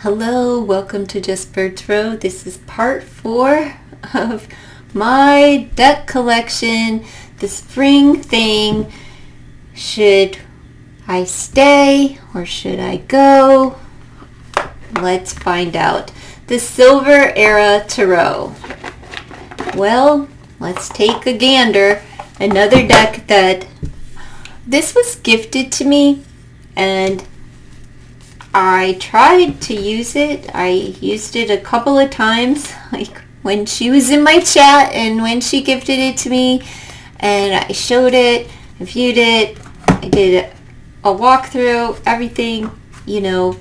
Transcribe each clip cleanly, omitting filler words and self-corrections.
Hello, welcome to Just Birds Row. This is part 4 of my deck collection, the spring thing. Should I stay or should I go? Let's find out. The Silver Era Tarot. Well, let's take a gander. Another deck that this was gifted to me and I tried to use it. I used it a couple of times, like when she was in my chat and when she gifted it to me, and I showed it, I viewed it, I did a walkthrough, everything, you know.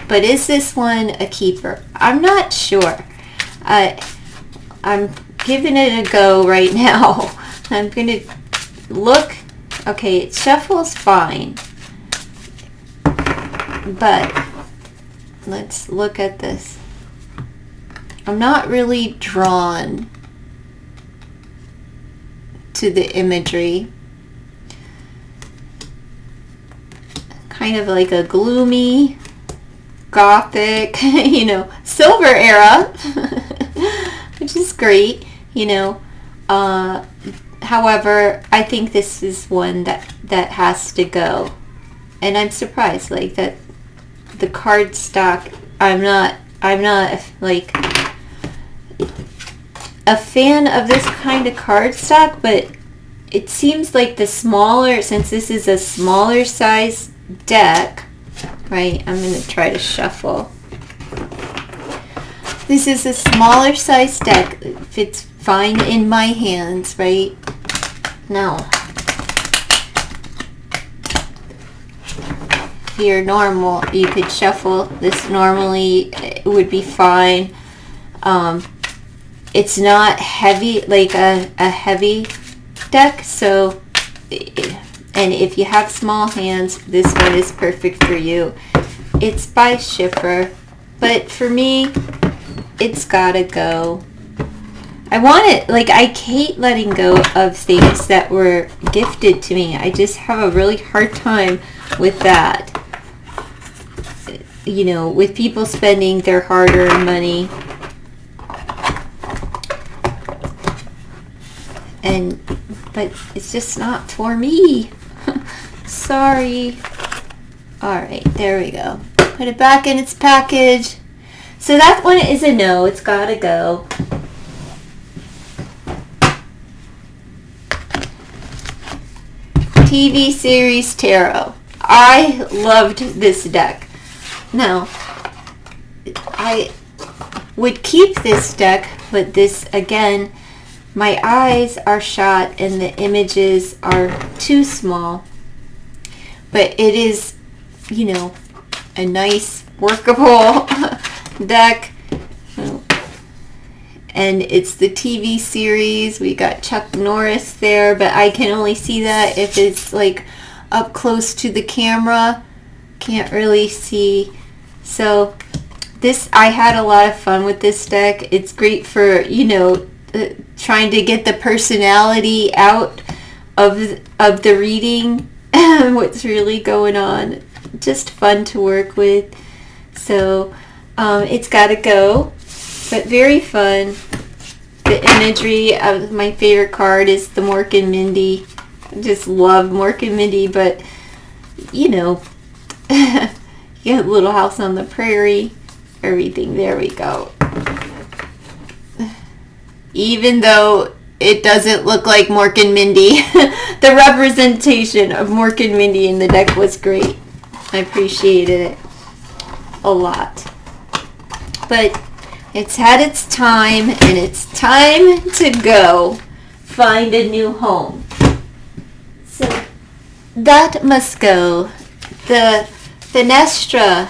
But is this one a keeper? I'm not sure. I'm giving it a go right now. I'm gonna look. Okay, it shuffles fine. But let's look at this. I'm not really drawn to the imagery. Kind of like a gloomy, gothic, you know, silver era, which is great, you know. However, I think this is one that has to go. And I'm surprised, like, that the card stock, I'm not like a fan of this kind of card stock, but it seems like the smaller, since this is a smaller size deck, right? I'm going to try to shuffle. This is a smaller size deck. It fits fine in my hands, right? Now, you're normal, you could shuffle this normally, it would be fine. It's not heavy, like a heavy deck, so, and if you have small hands, this one is perfect for you. It's by Schiffer, but for me, it's gotta go. I want it, like, I hate letting go of things that were gifted to me. I just have a really hard time with that. You know, with people spending their hard-earned money. But it's just not for me. Sorry. Alright, there we go. Put it back in its package. So that one is a no. It's gotta go. TV series Tarot. I loved this deck. Now, I would keep this deck, but this, again, my eyes are shot and the images are too small. But it is, you know, a nice, workable deck. And it's the TV series. We got Chuck Norris there, but I can only see that if it's, like, up close to the camera. Can't really see. So this, I had a lot of fun with this deck. It's great for, you know, trying to get the personality out of the reading, what's really going on. Just fun to work with. So it's gotta go, but very fun. The imagery of my favorite card is the Mork and Mindy. I just love Mork and Mindy, but you know, you have Little House on the Prairie, everything. There we go. Even though it doesn't look like Mork and Mindy, the representation of Mork and Mindy in the deck was great. I appreciated it a lot. But it's had its time, and it's time to go find a new home. So that must go. The Fenestra,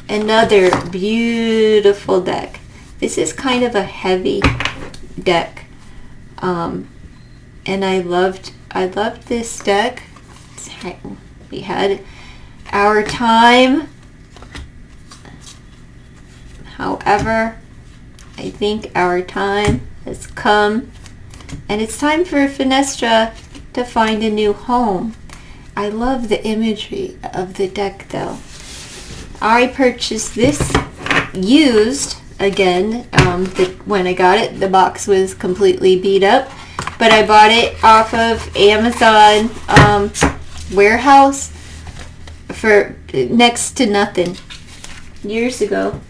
another beautiful deck. This is kind of a heavy deck, and I loved this deck. We had our time. However, I think our time has come, and it's time for Fenestra to find a new home. I love the imagery of the deck, though. I purchased this used again. When I got it, the box was completely beat up, but I bought it off of Amazon warehouse for next to nothing years ago.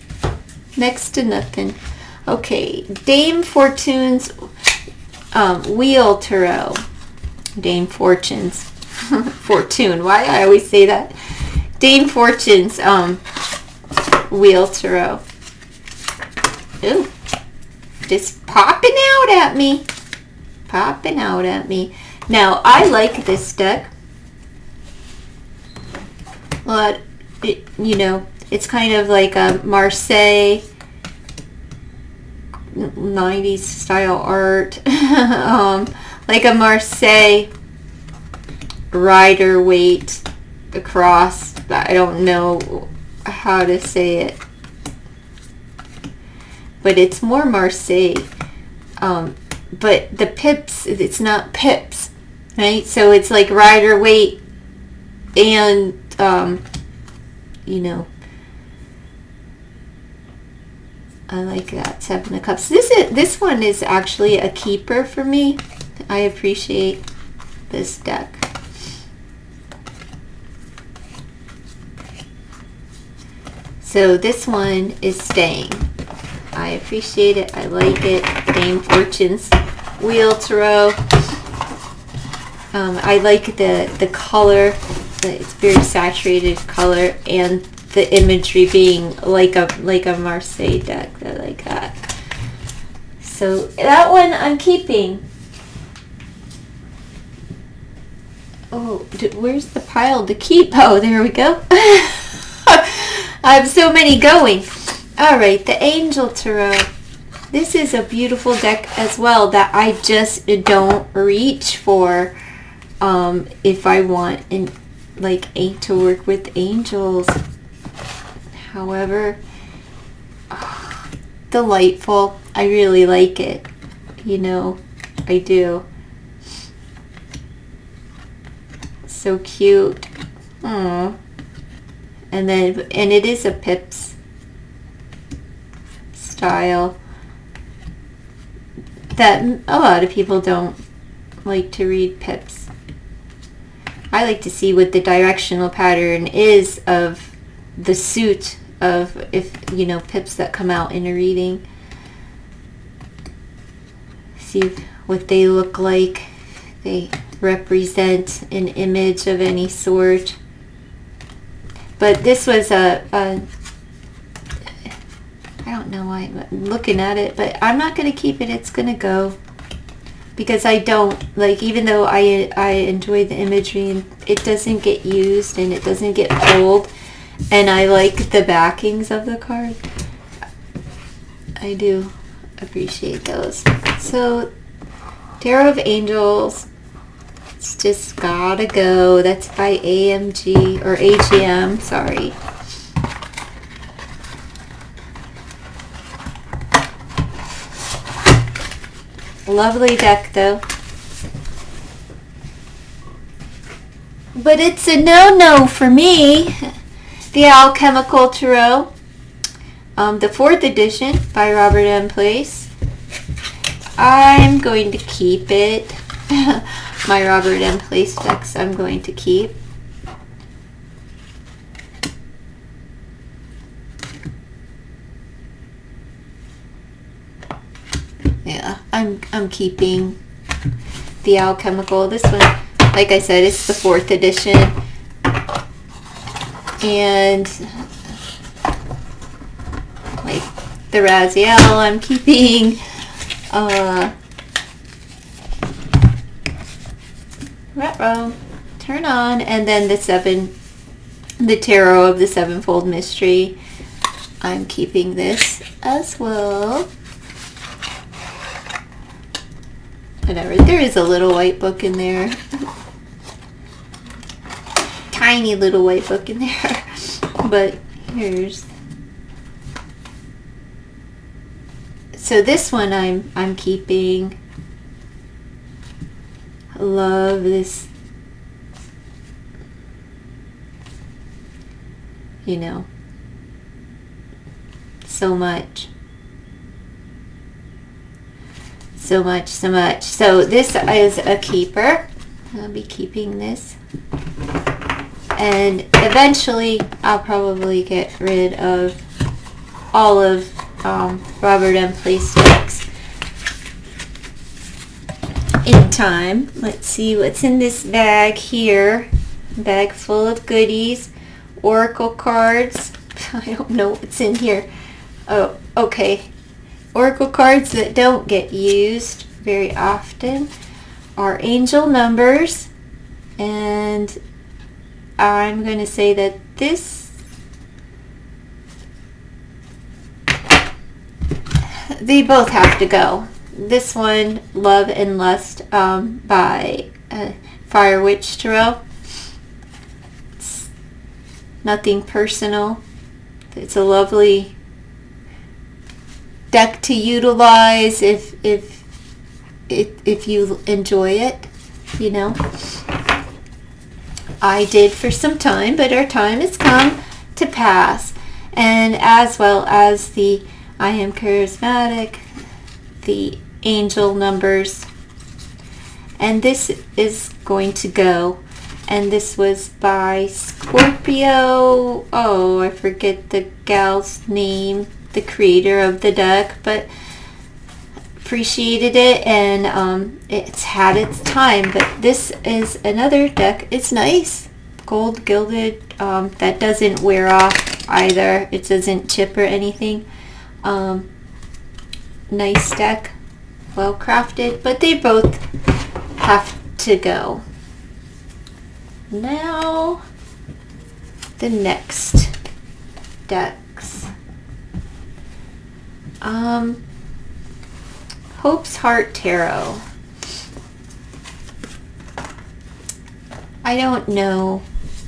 Next to nothing. Okay, Dame Fortune's wheel tarot. Dame Fortune's Fortune. Why I always say that? Dame Fortune's wheel tarot. Ooh, just popping out at me. Popping out at me. Now, I like this deck. Well, it's kind of like a Marseille 90s style art. Like a Marseille rider weight across. I don't know how to say it, but it's more Marseille. But the pips, it's not pips, right? So it's like rider weight and I like that. Seven of Cups. This one is actually a keeper for me. I appreciate this deck. So this one is staying. I appreciate it. I like it. Dame Fortune's Wheel Tarot. I like the color. It's very saturated color, and the imagery being like a Marseille deck. I like that. So that one I'm keeping. Oh, where's the pile to keep? Oh, there we go. I have so many going. All right, the Angel Tarot. This is a beautiful deck as well that I just don't reach for if I want to work with angels. However, delightful. I really like it. I do. So cute. Aww. And it is a Pips style that a lot of people don't like to read Pips. I like to see what the directional pattern is of the suit of Pips that come out in a reading. See what they look like. They represent an image of any sort. But this was I don't know why I'm looking at it, but I'm not going to keep it. It's going to go. Because I don't, even though I enjoy the imagery, and it doesn't get used and it doesn't get pulled, and I like the backings of the card. I do appreciate those. So, Tarot of Angels, it's just gotta go. That's by AMG, or AGM, sorry. Lovely deck, though. But it's a no-no for me. The Alchemical Tarot. The 4th edition by Robert M. Place. I'm going to keep it. My Robert M. Place decks I'm going to keep. Yeah, I'm keeping the Alchemical. This one, like I said, it's the 4th edition. And like the Raziel I'm keeping. Ruh-roh. Turn on. And then the Tarot of the Sevenfold Mystery. I'm keeping this as well. Whatever. There is a little white book in there. Tiny little white book in there. But here's. So this one I'm keeping. I love this. so much. So much, so much. So this is a keeper. I'll be keeping this. And eventually I'll probably get rid of all of Robert M. Play sticks in time. Let's see what's in this bag here. Bag full of goodies. Oracle cards. I don't know what's in here. Oh, okay. Oracle cards that don't get used very often are angel numbers, and I'm going to say that they both have to go. This one, Love and Lust, by Fire Witch Tarot. It's nothing personal. It's a lovely deck to utilize if you enjoy it, you know. I did for some time, but our time has come to pass. And as well as the I Am Charismatic, the angel numbers. And this is going to go. And this was by Scorpio. Oh, I forget the gal's name, the creator of the deck, but appreciated it, and it's had its time. But this is another deck. It's nice, gold gilded, that doesn't wear off either. It doesn't chip or anything. Nice deck, well crafted, but they both have to go. Now the next decks. Hope's Heart Tarot. I don't know.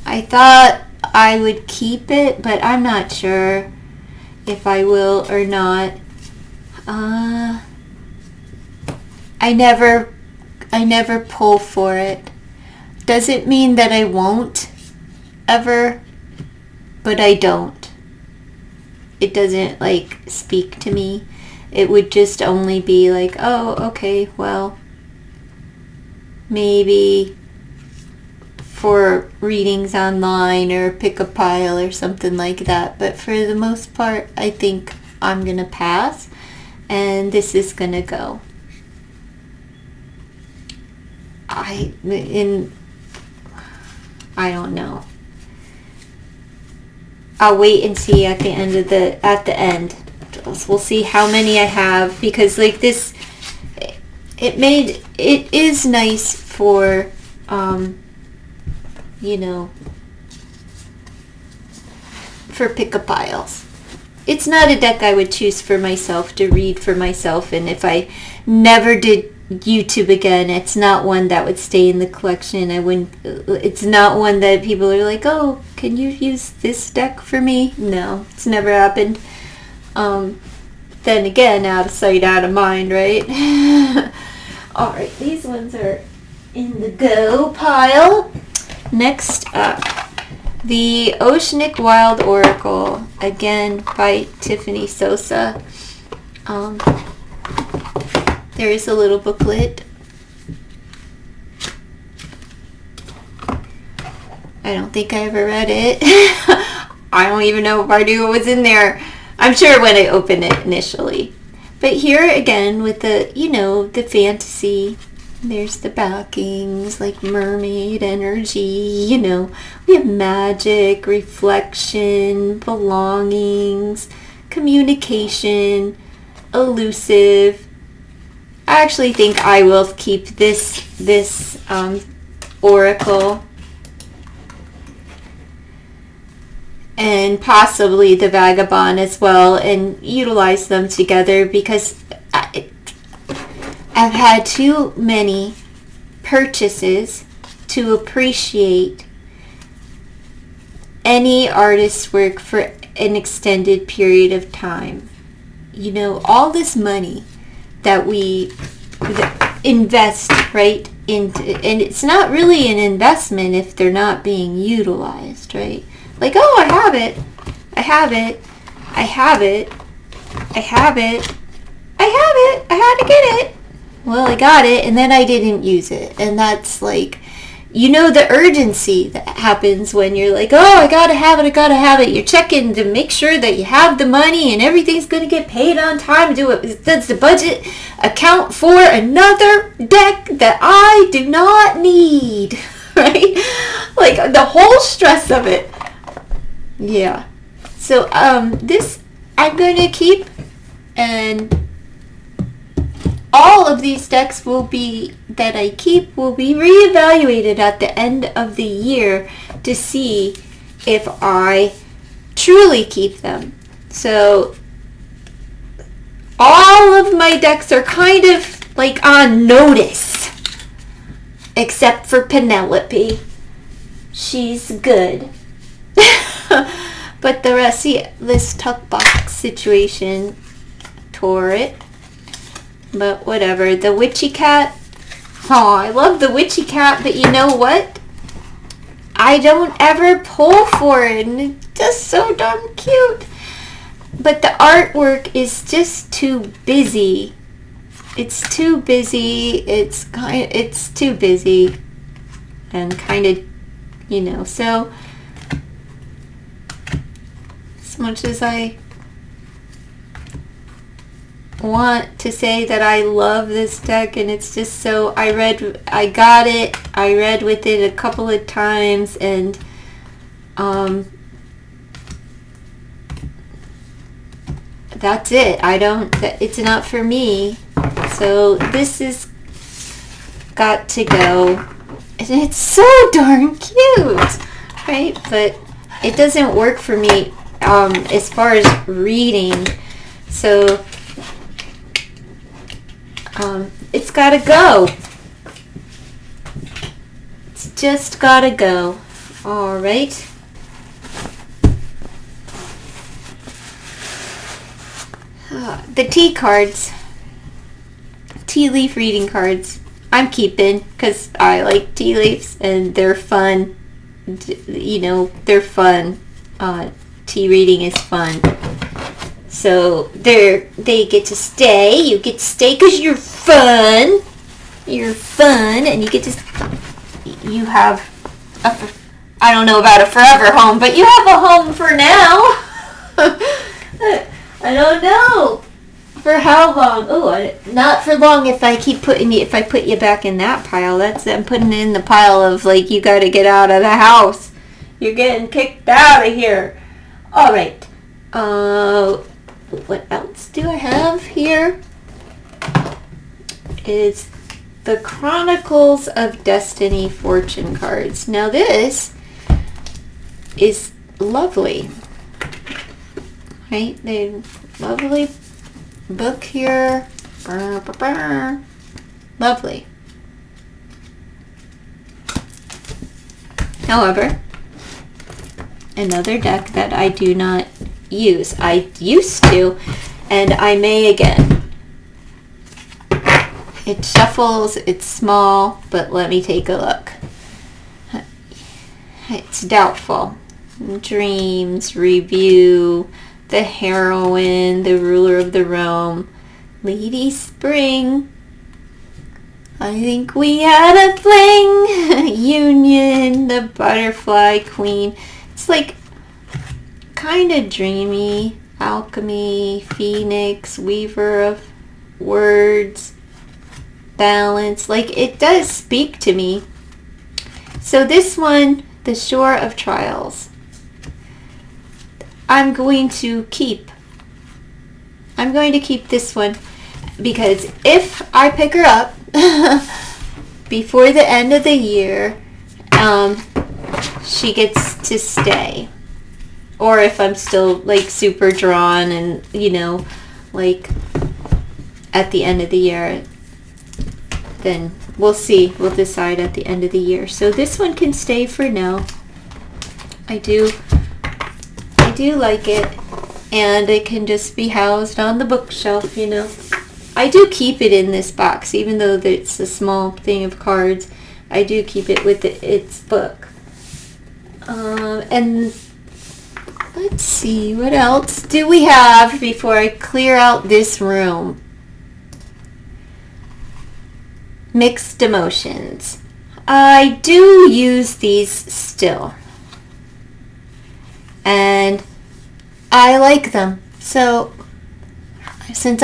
I thought I would keep it, but I'm not sure if I will or not. I never pull for it. Doesn't mean that I won't ever, but I don't. It doesn't like speak to me. It would just only be like, oh, okay, well, maybe for readings online or pick a pile or something like that. But for the most part, I think I'm going to pass, and this is going to go. I don't know. I'll wait and see at the end. We'll see how many I have, because like this, it is nice for you know, for pick-a-piles. It's not a deck I would choose for myself to read for myself, and if I never did YouTube again, it's not one that would stay in the collection. It's not one that people are like, oh, can you use this deck for me? No, it's never happened. Then again, out of sight, out of mind, right? Alright, these ones are in the go pile. Next up, the Oceanic Wild Oracle, again by Tiffany Sosa. There is a little booklet. I don't think I ever read it. I don't even know if I knew what was in there. I'm sure when I opened it initially. But here again with the, you know, the fantasy, there's the backings, like mermaid energy, you know. We have magic, reflection, belongings, communication, elusive. I actually think I will keep this oracle, and possibly the Vagabond as well, and utilize them together, because I've had too many purchases to appreciate any artist's work for an extended period of time. You know, all this money that we invest right into, and it's not really an investment if they're not being utilized, right? Like, oh, I have it, I have it. I had to get it. Well, I got it, and then I didn't use it. And that's like, you know, the urgency that happens when you're like, oh, I gotta have it. You're checking to make sure that you have the money and everything's gonna get paid on time. Does the budget account for another deck that I do not need? Right? Like, the whole stress of it. Yeah. So, this I'm going to keep, and all of these decks that I keep will be reevaluated at the end of the year to see if I truly keep them. So all of my decks are kind of like on notice, except for Penelope. She's good. But the rest, see, this tuck box situation tore it. But whatever. The witchy cat. Oh, I love the witchy cat, but you know what? I don't ever pull for it, and it's just so darn cute. But the artwork is just too busy. It's too busy. It's too busy, and kind of, you know. So as much as I want to say that I love this deck, and it's just so, I got it, I read with it a couple of times, and that's it. It's not for me. So this is got to go, and it's so darn cute, right? But it doesn't work for me as far as reading. So it's gotta go. It's just gotta go. All right. The tea cards, tea leaf reading cards, I'm keeping because I like tea leaves and they're fun. You know, they're fun. Tea reading is fun. So they get to stay. You get to stay because you're fun. You're fun, and you have I don't know about a forever home, but you have a home for now. I don't know for how long. Oh, not for long. If I put you back in that pile, I'm putting in the pile of like, you got to get out of the house. You're getting kicked out of here. All right. What else do I have here? Is the Chronicles of Destiny fortune cards. Now this is lovely. Right? The lovely book here. Lovely. However, another deck that I do not use. I used to, and I may again. It shuffles, it's small, but let me take a look. It's doubtful. Dreams, Review, the Heroine, the Ruler of the Realm, Lady Spring, I think we had a fling, Union, the Butterfly Queen. It's like kind of dreamy, Alchemy, Phoenix, Weaver of Words, Balance. Like, it does speak to me. So this one, the Shore of Trials, I'm going to keep this one, because if I pick her up before the end of the year, she gets to stay. Or if I'm still like super drawn and, you know, like at the end of the year, then we'll see. We'll decide at the end of the year. So this one can stay for now. I do like it, and it can just be housed on the bookshelf, you know. I do keep it in this box, even though it's a small thing of cards. I do keep it with its book. And let's see, what else do we have before I clear out this room? Mixed emotions. I do use these still, and I like them. So since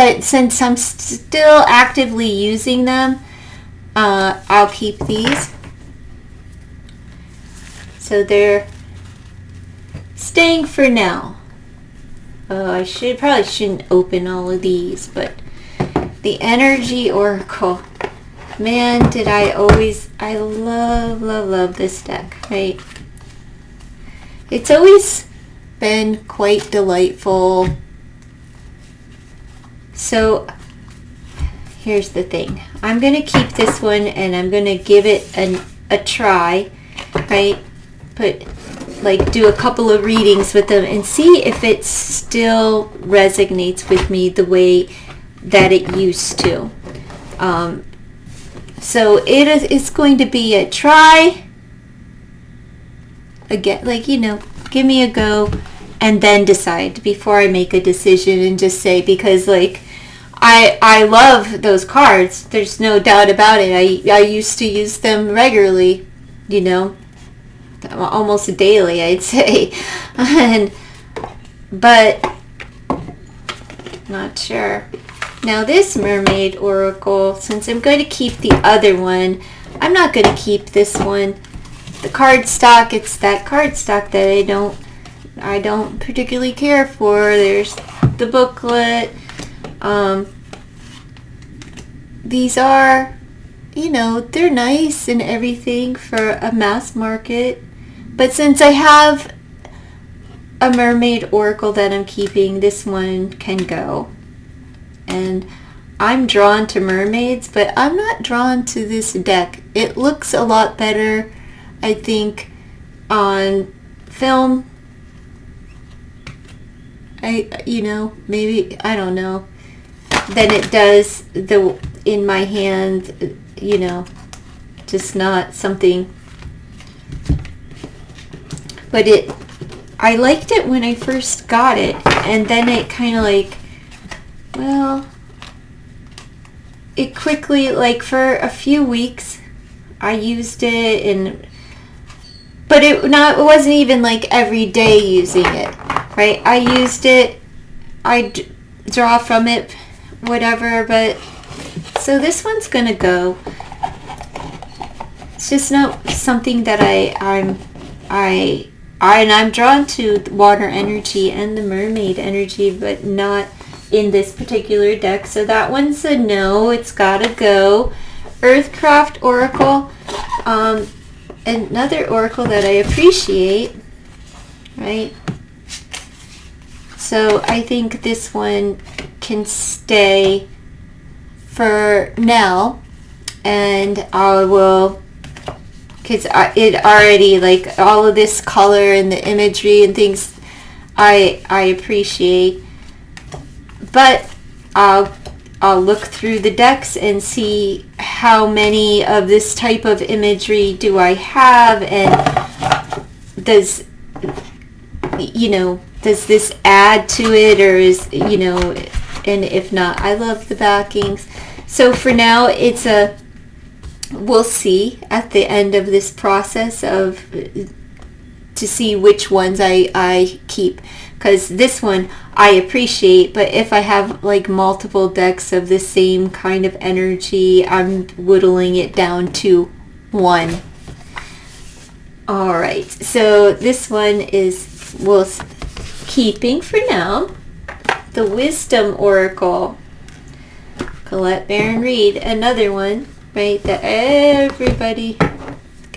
I'm still actively using them, I'll keep these. So they're staying for now. I probably shouldn't open all of these, but the Energy Oracle. Man, I love this deck, right? It's always been quite delightful. So here's the thing. I'm going to keep this one and I'm going to give it a try, right? Do a couple of readings with them and see if it still resonates with me the way that it used to. So it's going to be a try, again, give me a go, and then decide before I make a decision and just say, because I love those cards. There's no doubt about it. I used to use them regularly, almost daily, I'd say. But not sure. Now this Mermaid Oracle, since I'm going to keep the other one, I'm not going to keep this one. The cardstock, it's that cardstock that I don't particularly care for. There's the booklet. These are, they're nice and everything for a mass market. But since I have a Mermaid Oracle that I'm keeping, this one can go. And I'm drawn to mermaids, but I'm not drawn to this deck. It looks a lot better, I think, on film. Maybe, I don't know, than it does in my hand, just not something. But I liked it when I first got it, and then it kind of it quickly, for a few weeks, I used it, but it wasn't even every day using it, right? I used it, I draw from it, whatever, but, so this one's gonna go. It's just not something that I'm drawn to water energy and the mermaid energy, but not in this particular deck. So that one's a no. It's gotta go. Earthcraft Oracle, another oracle that I appreciate, right? So I think this one can stay for now, and I will, because it already, all of this color and the imagery and things I appreciate. But I'll look through the decks and see how many of this type of imagery do I have, and does this add to it, or is, and if not, I love the backings. So for now, we'll see at the end of this process to see which ones I keep, because this one I appreciate, but if I have multiple decks of the same kind of energy, I'm whittling it down to one. Alright, so this one we'll keeping for now. The Wisdom Oracle, Colette Baron Reed, another one, right, that everybody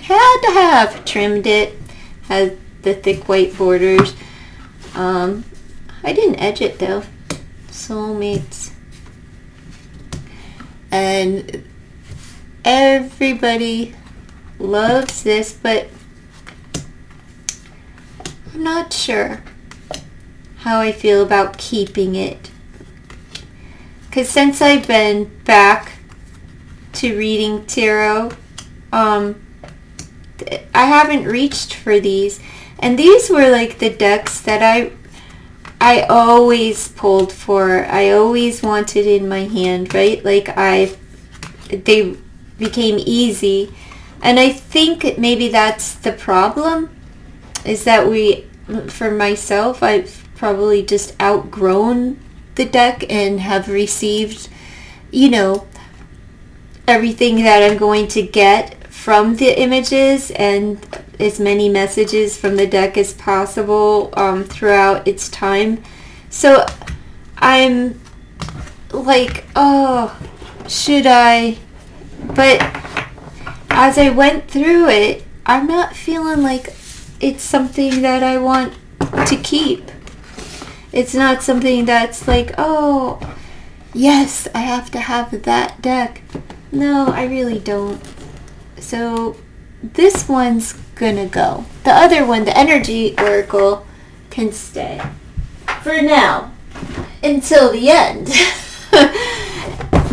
had to have. Trimmed it, has the thick white borders. I didn't edge it though. Soulmates. And everybody loves this, but I'm not sure how I feel about keeping it. Because since I've been back to reading tarot, I haven't reached for these. And these were like the decks that I always pulled for. I always wanted in my hand, right? Like they became easy. And I think maybe that's the problem, is that for myself, I've probably just outgrown the deck and have received, everything that I'm going to get from the images and as many messages from the deck as possible throughout its time. So I'm like, oh, should I? But as I went through it, I'm not feeling like it's something that I want to keep. It's not something that's like, oh, yes, I have to have that deck. No, I really don't. So this one's gonna go. The other one, the Energy Oracle, can stay for now until the end.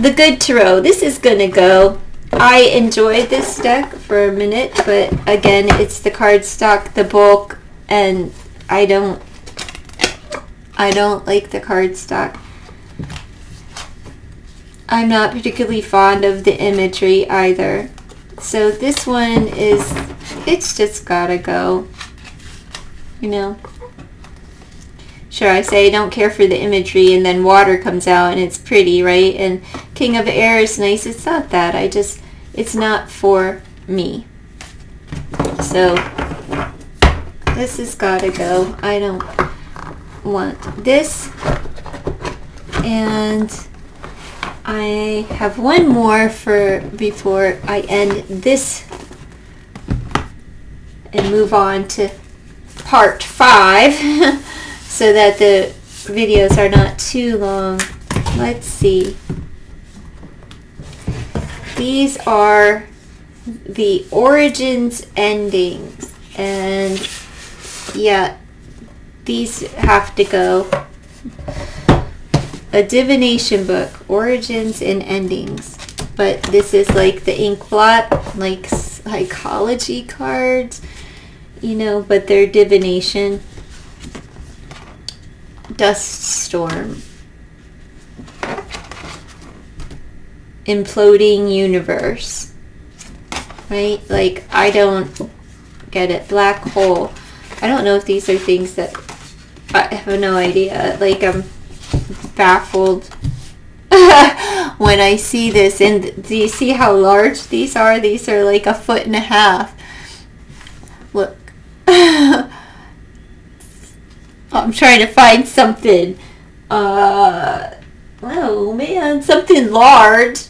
The Good Tarot, this is gonna go. I enjoyed this deck for a minute, but again, it's the cardstock, the bulk, and I don't like the cardstock. I'm not particularly fond of the imagery either. So this one it's just gotta go. Sure, I say I don't care for the imagery, and then water comes out and it's pretty, right? And King of Air is nice. It's not that. It's not for me. So this has gotta go. I don't want this. And I have one more before I end this and move on to part 5 so that the videos are not too long. Let's see. These are the origins endings, and yeah, these have to go. A divination book, origins and endings. But this is like the ink blot, like psychology cards, but they're divination. Dust storm. Imploding universe. Right? Like, I don't get it. Black hole. I don't know if these are things that I have no idea. Like, I'm baffled when I see this. And do you see how large these are? These are like 1.5 feet. Look. I'm trying to find something. Oh man, something large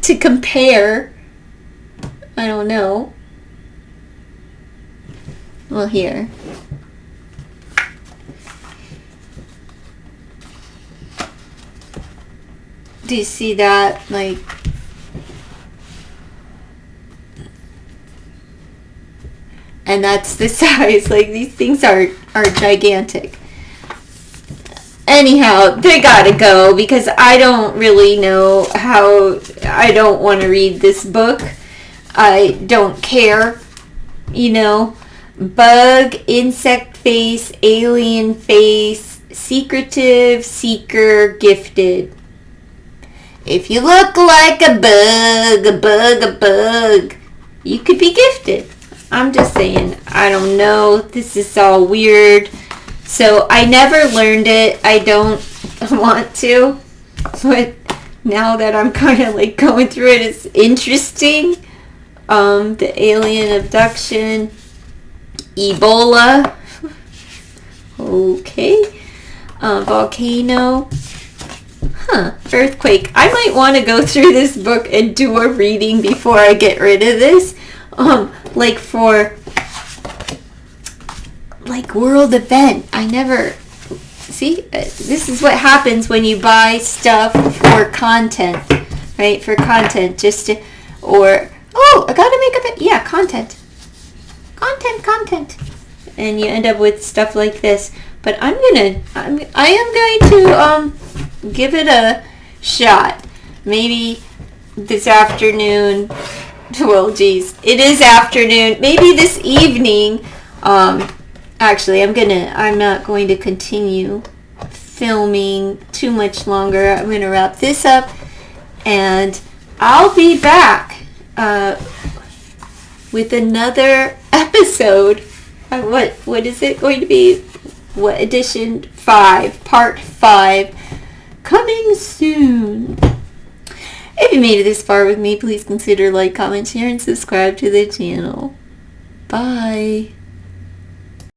to compare. I don't know. Well, here. Do you see that? Like, and that's the size. Like, these things are gigantic. Anyhow, they gotta go because I don't really know how. I don't want to read this book. I don't care. Bug, insect face, alien face, secretive, seeker, gifted. If you look like a bug, you could be gifted. I'm just saying, I don't know. This is all weird. So I never learned it. I don't want to. But now that I'm kind of like going through it, it's interesting. The alien abduction. Ebola. Okay. Volcano. Earthquake. I might want to go through this book and do a reading before I get rid of this. Like for world event. I never see. This is what happens when you buy stuff for content, right? For content, just to, or I gotta make a bit. Yeah, content, and you end up with stuff like this. But I am going to give it a shot. Maybe this afternoon. Well, geez, it is afternoon. Maybe this evening Actually, I'm not going to continue filming too much longer. I'm going to wrap this up, and I'll be back with another episode. What is it going to be? What, edition 5, part 5, coming soon. If you made it this far with me, please consider like, comment, share, and subscribe to the channel. Bye.